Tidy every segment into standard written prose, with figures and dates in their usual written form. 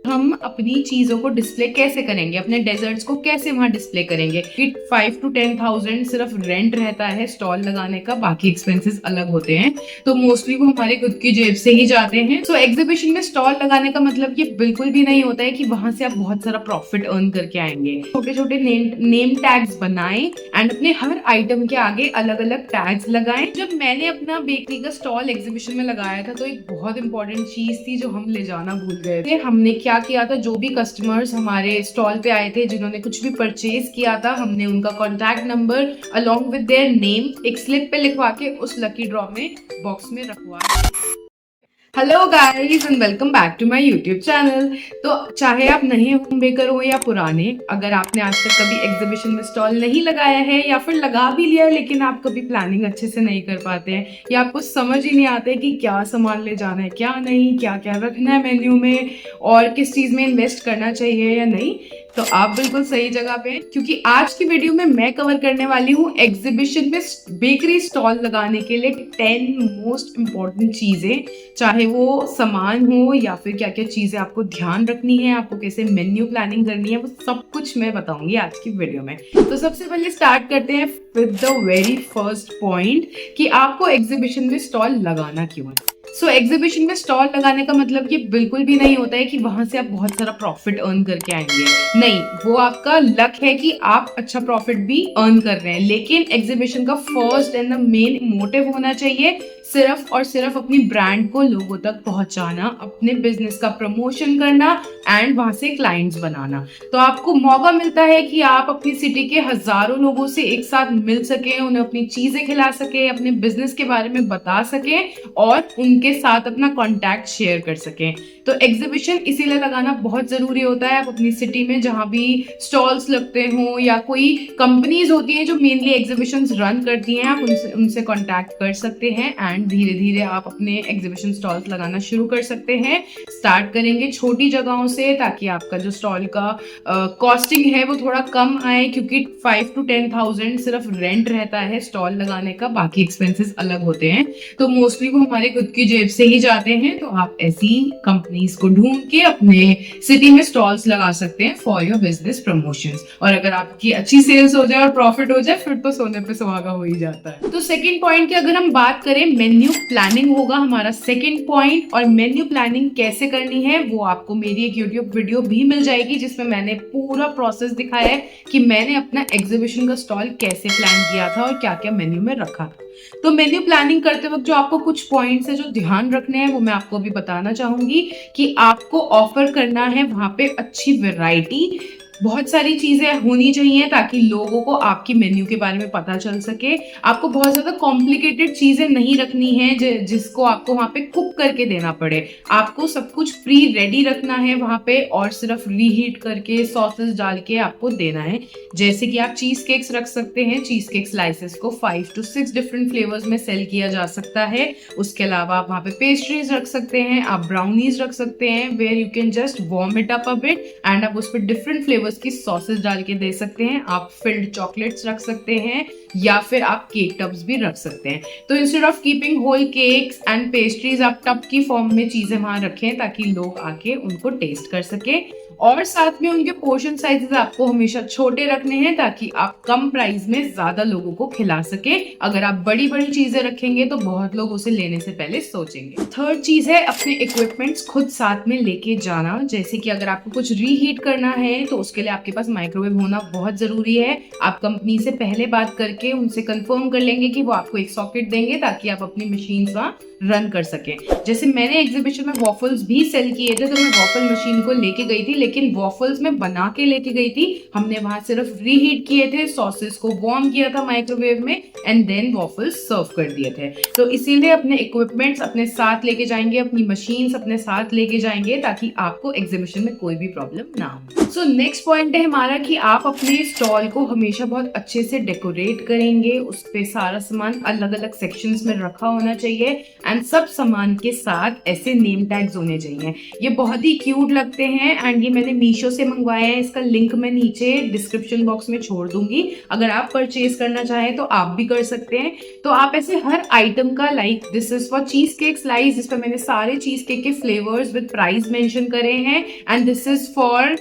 हम अपनी चीजों को डिस्प्ले कैसे करेंगे, अपने डेजर्ट्स को कैसे वहां डिस्प्ले करेंगे। कि 5 to 10,000 सिर्फ रेंट रहता है स्टॉल लगाने का, बाकी एक्सपेंसेस अलग होते हैं, तो मोस्टली वो हमारे खुद की जेब से ही जाते हैं। सो एग्जीबिशन में स्टॉल लगाने का मतलब ये बिल्कुल भी नहीं होता है कि वहां से आप बहुत सारा प्रॉफिट अर्न करके आएंगे। छोटे छोटे नेम टैग्स बनाएं एंड अपने हर आइटम के आगे अलग अलग टैग्स लगाएं। जब मैंने अपना बेकरी का स्टॉल एग्जीबिशन में लगाया था तो एक बहुत इंपॉर्टेंट चीज थी जो हम ले जाना भूल गए थे। हमने क्या किया था, जो भी कस्टमर्स हमारे स्टॉल पे आए थे जिन्होंने कुछ भी परचेज किया था, हमने उनका contact number along with their name एक स्लिप पे लिखवा के उस लकी ड्रॉ में बॉक्स में रखवा। Hello guys and welcome back to my YouTube channel. तो चाहे आप नए होम बेकर हो या पुराने, अगर आपने आज तक कभी एग्जीबिशन में स्टॉल नहीं लगाया है या फिर लगा भी लिया है लेकिन आप कभी प्लानिंग अच्छे से नहीं कर पाते हैं या आपको समझ ही नहीं आता है कि क्या सामान ले जाना है, क्या नहीं, क्या क्या रखना है मेन्यू में और किस चीज में इन्वेस्ट करना चाहिए या नहीं, तो आप बिल्कुल सही जगह पे हैं, क्योंकि आज की वीडियो में मैं कवर करने वाली हूँ एग्जीबिशन में बेकरी स्टॉल लगाने के लिए 10 मोस्ट इंपॉर्टेंट चीजें। चाहे वो सामान हो या फिर क्या क्या चीजें आपको ध्यान रखनी है, आपको कैसे मेन्यू प्लानिंग करनी है, वो सब कुछ मैं बताऊंगी आज की वीडियो में। तो सबसे पहले स्टार्ट करते हैं with the very first point कि आपको एग्जीबिशन में स्टॉल लगाना क्यों है। सो एग्जीबिशन में स्टॉल लगाने का मतलब ये बिल्कुल भी नहीं होता है कि वहां से आप बहुत सारा प्रॉफिट अर्न करके आएंगे। नहीं, वो आपका लक है कि आप अच्छा प्रॉफिट भी अर्न कर रहे हैं, लेकिन एग्जीबिशन का first and the main motive होना चाहिए सिर्फ और सिर्फ अपनी ब्रांड को लोगों तक पहुंचाना, अपने बिजनेस का प्रमोशन करना एंड वहां से क्लाइंट्स बनाना। तो आपको मौका मिलता है कि आप अपनी सिटी के हजारों लोगों से एक साथ मिल सके, उन्हें अपनी चीजें खिला सके, अपने बिजनेस के बारे में बता सके और उनके साथ अपना कॉन्टैक्ट शेयर कर सके। तो एग्जीबिशन इसीलिए लगाना बहुत जरूरी होता है। आप अपनी सिटी में जहां भी स्टॉल्स लगते हो या कोई कंपनीज होती हैं जो मेनली एग्जीबिशंस रन करती हैं, आप उनसे कॉन्टैक्ट कर सकते हैं एंड धीरे धीरे आप अपने एग्जीबिशन स्टॉल्स लगाना शुरू कर सकते हैं। स्टार्ट करेंगे छोटी जगहों से ताकि आपका जो स्टॉल का कॉस्टिंग है वो थोड़ा कम आए, क्योंकि 5 to 10,000 सिर्फ रेंट रहता है स्टॉल लगाने का, बाकी एक्सपेंसेस अलग होते हैं, तो मोस्टली वो हमारे खुद की जेब से ही जाते हैं। तो आप ऐसी कंपनीज को ढूंढ के अपने सिटी में स्टॉल्स लगा सकते हैं फॉर योर बिजनेस प्रमोशंस। और अगर आपकी अच्छी सेल्स हो जाए और प्रॉफिट हो जाए फिर तो सोने पे सुहागा हो ही जाता है। तो सेकंड पॉइंट की अगर हम बात करें, मेन्यू प्लानिंग होगा हमारा सेकंड पॉइंट। और मेन्यू प्लानिंग कैसे करनी है वो आपको मेरी एक यूट्यूब वीडियो भी मिल जाएगी जिसमें मैंने पूरा प्रोसेस दिखाया है कि मैंने अपना एग्जीबिशन का स्टॉल कैसे प्लान किया था और क्या क्या मेन्यू में रखा था। तो मेन्यू प्लानिंग करते वक्त जो आपको कुछ पॉइंट्स है जो ध्यान रखने हैं वो मैं आपको अभी बताना चाहूंगी कि आपको ऑफर करना है वहां पे अच्छी वैरायटी, बहुत सारी चीजें होनी चाहिए ताकि लोगों को आपकी मेन्यू के बारे में पता चल सके। आपको बहुत ज्यादा कॉम्प्लिकेटेड चीजें नहीं रखनी है जिसको आपको वहां पे कुक करके देना पड़े। आपको सब कुछ प्री रेडी रखना है वहां पे और सिर्फ रीहीट करके सॉसेस डाल के आपको देना है। जैसे कि आप चीज केक्स रख सकते हैं, चीज केक स्लाइसेस को 5 to 6 डिफरेंट फ्लेवर्स में सेल किया जा सकता है। उसके अलावा आप वहां पे पेस्ट्रीज रख सकते हैं, आप ब्राउनीज रख सकते हैं where you can just warm it up a bit and आप उस पर डिफरेंट फ्लेवर्स की सॉसेस डाल के दे सकते हैं। आप फिल्ड चॉकलेट्स रख सकते हैं या फिर आप केक टब्स भी रख सकते हैं। तो instead of keeping whole cakes and pastries आप टब की फॉर्म में चीजें वहां रखें ताकि लोग आके उनको टेस्ट कर सके। और साथ में उनके पोर्शन साइजेस आपको हमेशा छोटे रखने हैं ताकि आप कम प्राइस में ज्यादा लोगों को खिला सके। अगर आप बड़ी बड़ी चीजें रखेंगे तो बहुत लोग उसे लेने से पहले सोचेंगे। थर्ड चीज है अपने इक्विपमेंट्स खुद साथ में लेके जाना। जैसे कि अगर आपको कुछ रीहीट करना है तो उसके लिए आपके पास माइक्रोवेव होना बहुत जरूरी है। आप कंपनी से पहले बात करके उनसे कंफर्म कर लेंगे कि वो आपको एक सॉकेट देंगे ताकि आप अपनी मशीन वहां रन कर सके। जैसे मैंने एग्जीबिशन में वॉफल्स भी सेल किए थे तो मैं वॉफल मशीन को लेके गई थी, लेकिन वॉफल्स में बना के लेके गई थी। हमने वहां सिर्फ रीहीट किए थे, सॉसेस को वार्म किया था माइक्रोवेव में एंड देन वॉफल्स सर्व कर दिए थे। तो इसीलिए अपने इक्विपमेंट्स अपने साथ लेके जाएंगे, अपनी मशीन्स अपने साथ लेके जाएंगे ताकि आपको एग्जीबिशन में कोई भी प्रॉब्लम ना हो। सो नेक्स्ट पॉइंट है हमारा कि आप अपने स्टॉल को हमेशा बहुत अच्छे से डेकोरेट करेंगे। उस पे सारा सामान अलग अलग सेक्शंस में रखा होना चाहिए एंड सब सामान के साथ ऐसे नेम टैग्स होने चाहिए। ये बहुत ही क्यूट लगते हैं एंड ये मैंने मीशो से मंगवाया है, इसका लिंक मैं नीचे डिस्क्रिप्शन बॉक्स में छोड़ दूंगी। अगर आप परचेज करना चाहें तो आप भी कर सकते हैं। तो आप ऐसे हर आइटम का, like this is for cheese cake slice, जिस पर मैंने सारे चीज केक के फ्लेवर्स विद प्राइस मेंशन करे हैं, and this is for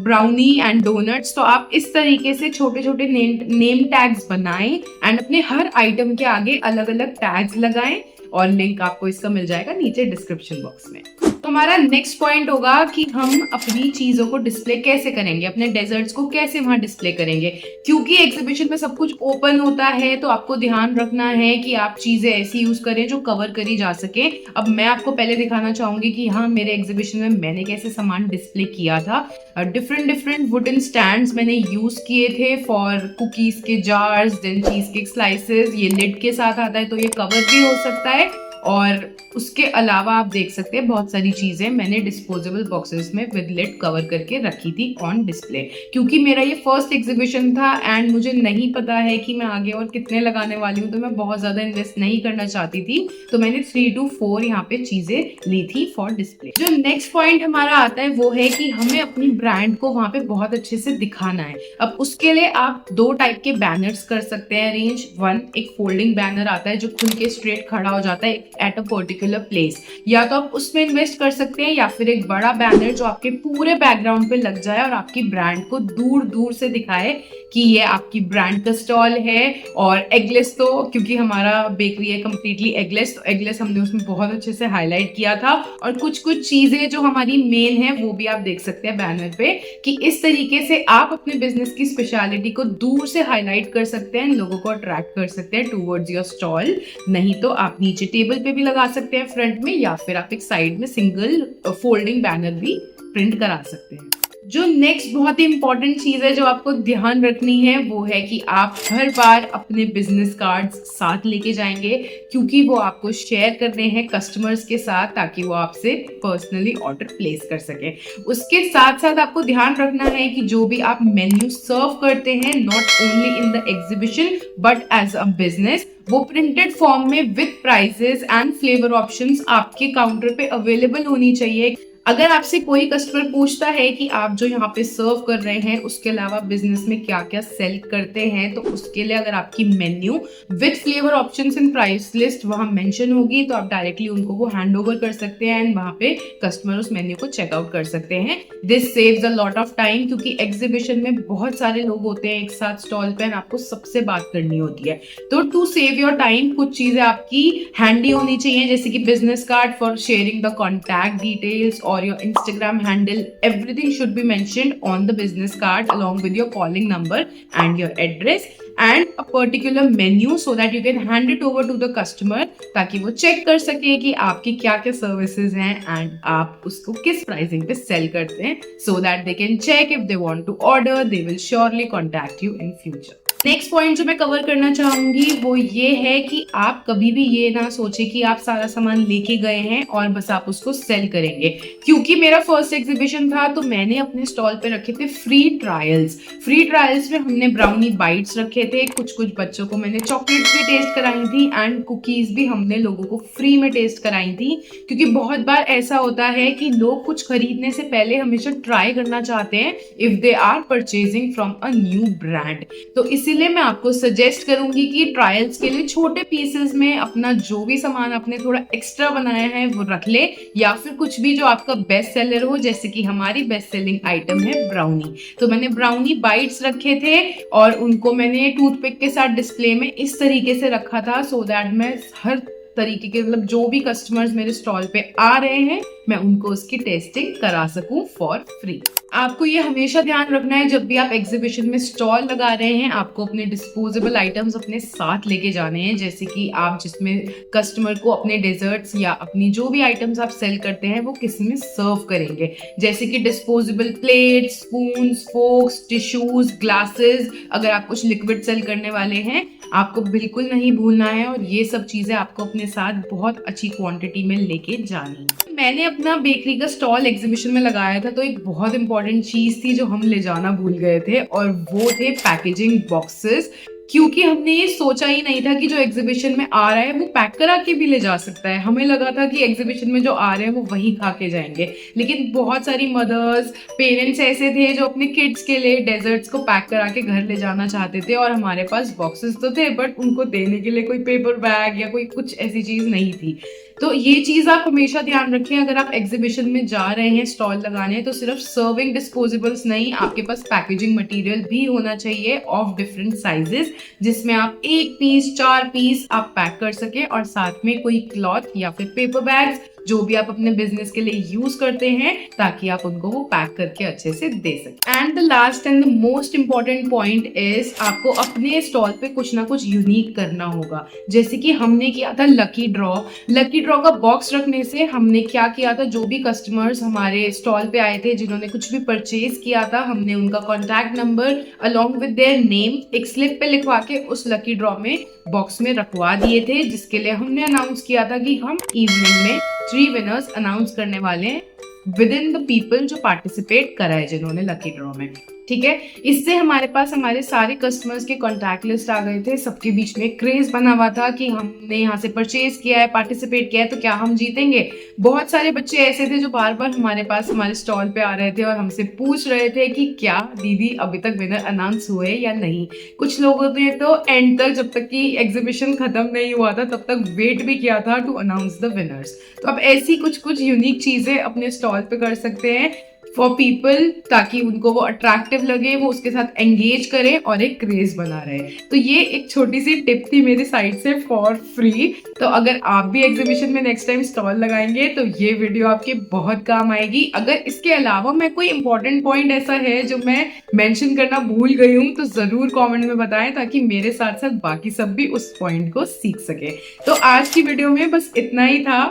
brownie and donuts. तो आप इस तरीके से छोटे छोटे नेम टैग्स बनाएं एंड अपने हर आइटम के आगे अलग अलग टैग्स लगाएं, और लिंक आपको इसका मिल जाएगा नीचे डिस्क्रिप्शन बॉक्स में। तो हमारा नेक्स्ट पॉइंट होगा कि हम अपनी चीजों को डिस्प्ले कैसे करेंगे, अपने डेजर्ट्स को कैसे वहां डिस्प्ले करेंगे। क्योंकि एग्जीबिशन में सब कुछ ओपन होता है, तो आपको ध्यान रखना है कि आप चीजें ऐसी यूज करें जो कवर करी जा सके। अब मैं आपको पहले दिखाना चाहूंगी कि हाँ, मेरे एग्जीबिशन में मैंने कैसे सामान डिस्प्ले किया था। डिफरेंट वुडन स्टैंड्स मैंने यूज किए थे फॉर कुकीज के jars, then cheese cake slices. ये लिड के साथ आता है तो ये कवर भी हो सकता है, और उसके अलावा आप देख सकते हैं बहुत सारी चीजें मैंने डिस्पोजेबल बॉक्सेस में विद लिड कवर करके रखी थी ऑन डिस्प्ले। क्योंकि मेरा ये फर्स्ट एग्जीबिशन था एंड मुझे नहीं पता है कि मैं आगे और कितने लगाने वाली हूँ, तो मैं बहुत ज्यादा इन्वेस्ट नहीं करना चाहती थी, तो मैंने 3 to 4 यहाँ पे चीजें ली थी फॉर डिस्प्ले। जो नेक्स्ट पॉइंट हमारा आता है वो है कि हमें अपनी ब्रांड को वहां पे बहुत अच्छे से दिखाना है। अब उसके लिए आप 2 टाइप के बैनर्स कर सकते हैं अरेंज। 1, एक फोल्डिंग बैनर आता है जो खुल के स्ट्रेट खड़ा हो जाता है एट अ पर्टिकुलर प्लेस, या तो आप उसमें इन्वेस्ट कर सकते हैं, या फिर एक बड़ा बैनर जो आपके पूरे बैकग्राउंड पे लग जाए और आपकी ब्रांड को दूर दूर से दिखाए कि ये आपकी ब्रांड का स्टॉल है। और एगलेस, तो क्योंकि हमारा बेकरी है कंप्लीटली एगलेस, तो एगलेस हमने उसमें बहुत अच्छे से हाईलाइट किया था। और कुछ चीजें जो हमारी मेन है वो भी आप देख सकते हैं बैनर पे, कि इस तरीके से आप अपने बिजनेस की स्पेशलिटी को दूर से हाईलाइट कर सकते हैं, लोगों को अट्रैक्ट कर सकते हैं टूवर्ड्स योर स्टॉल। नहीं तो आप नीचे टेबल पे भी लगा सकते हैं फ्रंट में, या फिर आप एक साइड में सिंगल फोल्डिंग बैनर भी प्रिंट करा सकते हैं। जो नेक्स्ट बहुत ही इंपॉर्टेंट चीज है जो आपको ध्यान रखनी है वो है कि आप हर बार अपने बिजनेस कार्ड्स साथ लेके जाएंगे, क्योंकि वो आपको शेयर करने हैं कस्टमर्स के साथ, ताकि वो आपसे पर्सनली ऑर्डर प्लेस कर सके। उसके साथ साथ आपको ध्यान रखना है कि जो भी आप मेन्यू सर्व करते हैं, not only in the exhibition but as a business, वो प्रिंटेड फॉर्म में with prices and flavour options आपके काउंटर पे अवेलेबल होनी चाहिए। अगर आपसे कोई कस्टमर पूछता है कि आप जो यहाँ पे सर्व कर रहे हैं उसके अलावा बिजनेस में क्या क्या सेल करते हैं, तो उसके लिए अगर आपकी menu with flavour options and price list वहां मेंशन होगी, तो आप डायरेक्टली उनको वो हैंड ओवर कर सकते हैं एंड वहां पे कस्टमर उस मेन्यू को चेकआउट कर सकते हैं। This saves a lot of time, क्योंकि एग्जीबिशन में बहुत सारे लोग होते हैं एक साथ स्टॉल पे, आपको सबसे बात करनी होती है। तो टू सेव योर टाइम कुछ चीजें आपकी हैंडी होनी चाहिए, जैसे कि business card for sharing the contact details or your Instagram handle. Everything should be mentioned on the business card along with your calling number and your address and a particular menu so that you can hand it over to the customer, ताकि वो check कर सके कि आपकी क्या क्या services हैं and आप उसको किस प्राइसिंग पे सेल करते हैं, so that they can check if they want to order. They will surely contact you in future. Next point जो मैं कवर करना चाहूंगी वो ये है कि आप कभी भी ये ना सोचे कि आप सारा सामान लेके गए हैं और बस आप उसको सेल करेंगे। क्योंकि मेरा फर्स्ट एग्जीबिशन था तो मैंने अपने स्टॉल पे रखे थे फ्री ट्रायल्स में हमने ब्राउनी बाइट्स रखे थे, कुछ बच्चों को मैंने चॉकलेट्स भी टेस्ट कराई थी एंड कुकीज भी हमने लोगों को फ्री में टेस्ट कराई थी। क्योंकि बहुत बार ऐसा होता है कि लोग कुछ खरीदने से पहले हमेशा ट्राई करना चाहते हैं if they are purchasing from a new brand. तो इसीलिए मैं आपको सजेस्ट करूंगी कि ट्रायल्स के लिए छोटे पीसेस में अपना जो भी सामान आपने थोड़ा एक्स्ट्रा बनाया है वो रख ले, या फिर कुछ भी जो आपका बेस्ट सेलर हो, जैसे कि हमारी बेस्ट सेलिंग आइटम है ब्राउनी। तो मैंने ब्राउनी बाइट्स रखे थे और उनको मैंने टूथपिक के साथ डिस्प्ले में इस तरीके से रखा था सो दैट मैं हर तरीके के, मतलब जो भी कस्टमर्स मेरे स्टॉल पे आ रहे हैं मैं उनको उसकी टेस्टिंग करा सकूं फॉर फ्री। आपको ये हमेशा ध्यान रखना है जब भी आप एग्जीबिशन में स्टॉल लगा रहे हैं, आपको अपने डिस्पोजेबल आइटम्स अपने साथ लेके जाने हैं, जैसे कि आप जिसमें कस्टमर को अपने डेजर्ट्स या अपनी जो भी आइटम्स आप सेल करते हैं वो किस में सर्व करेंगे, जैसे कि disposable plates, spoons, forks, tissues, glasses. अगर आप कुछ लिक्विड सेल करने वाले हैं आपको बिल्कुल नहीं भूलना है, और ये सब चीजें आपको अपने साथ बहुत अच्छी क्वांटिटी में लेके जानी है। मैंने अपना बेकरी का स्टॉल एग्जीबिशन में लगाया था तो एक बहुत इंपॉर्टेंट चीज थी जो हम ले जाना भूल गए थे, और वो थे पैकेजिंग बॉक्सेस। क्योंकि हमने ये सोचा ही नहीं था कि जो एग्जीबिशन में आ रहा है वो पैक करा के भी ले जा सकता है। हमें लगा था कि एग्जीबिशन में जो आ रहे हैं वो वही खा के जाएंगे, लेकिन बहुत सारी मदर्स, पेरेंट्स ऐसे थे जो अपने किड्स के लिए डेजर्ट्स को पैक करा के घर ले जाना चाहते थे, और हमारे पास बॉक्सेस तो थे बट उनको देने के लिए कोई पेपर बैग या कोई कुछ ऐसी चीज नहीं थी। तो ये चीज आप हमेशा ध्यान रखें, अगर आप एग्जीबिशन में जा रहे हैं स्टॉल लगाने, तो सिर्फ सर्विंग डिस्पोजेबल्स नहीं, आपके पास पैकेजिंग मटेरियल भी होना चाहिए ऑफ डिफरेंट साइजेस, जिसमें आप 1 पीस 4 पीस आप पैक कर सके, और साथ में कोई क्लॉथ या फिर पेपर बैग्स जो भी आप अपने बिजनेस के लिए यूज करते हैं, ताकि आप उनको वो पैक करके अच्छे से दे सकें। And the last and the most important point is, आपको अपने स्टॉल पे कुछ ना कुछ यूनिक करना होगा। जैसे कि हमने किया था लकी ड्रॉ का बॉक्स रखने से हमने क्या किया था, जो भी कस्टमर्स हमारे स्टॉल पे आए थे जिन्होंने कुछ भी परचेज किया था, हमने उनका contact number along with their name एक स्लिप पे लिखवा के उस लकी ड्रॉ में बॉक्स में रखवा दिए थे, जिसके लिए हमने अनाउंस किया था कि हम इवनिंग में 3 विनर्स अनाउंस करने वाले हैं विद इन द पीपल जो पार्टिसिपेट करा है जिन्होंने लकी ड्रॉ में। ठीक है, इससे हमारे पास हमारे सारे कस्टमर्स के कॉन्टैक्ट लिस्ट आ गए थे, सबके बीच में क्रेज बना हुआ था कि हमने यहाँ से परचेज किया है, पार्टिसिपेट किया है, तो क्या हम जीतेंगे। बहुत सारे बच्चे ऐसे थे जो बार बार हमारे पास हमारे स्टॉल पे आ रहे थे और हमसे पूछ रहे थे कि क्या दीदी अभी तक विनर अनाउंस हुए या नहीं। कुछ लोगों ने तो एंड तक, जब तक कि एग्जीबिशन खत्म नहीं हुआ था तब तक वेट भी किया था टू अनाउंस द विनर्स। तो आप ऐसी कुछ यूनिक चीजें अपने स्टॉल पे कर सकते हैं फॉर पीपल, ताकि उनको वो अट्रैक्टिव लगे, वो उसके साथ एंगेज करें और एक क्रेज बना रहे। तो ये एक छोटी सी टिप थी मेरी साइड से फॉर फ्री। तो अगर आप भी एग्जीबिशन में नेक्स्ट टाइम स्टॉल लगाएंगे तो ये वीडियो आपके बहुत काम आएगी। अगर इसके अलावा मैं कोई इंपॉर्टेंट पॉइंट ऐसा है जो मैं मेंशन करना भूल गई हूँ तो जरूर कमेंट में बताएं, ताकि मेरे साथ साथ बाकी सब भी उस पॉइंट को सीख सके। तो आज की वीडियो में बस इतना ही था।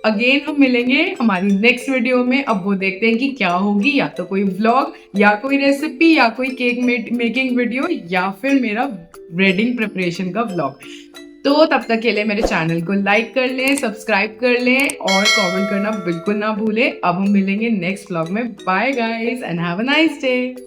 अगेन हम मिलेंगे हमारी नेक्स्ट वीडियो में। अब वो देखते हैं कि क्या होगी, या तो कोई व्लॉग या कोई रेसिपी या कोई केक मेकिंग वीडियो या फिर मेरा वेडिंग प्रिपरेशन का व्लॉग। तो तब तक के लिए मेरे चैनल को लाइक कर लें, सब्सक्राइब कर लें और कमेंट करना बिल्कुल ना भूलें। अब हम मिलेंगे नेक्स्ट व्लॉग में। Bye guys and have a nice day.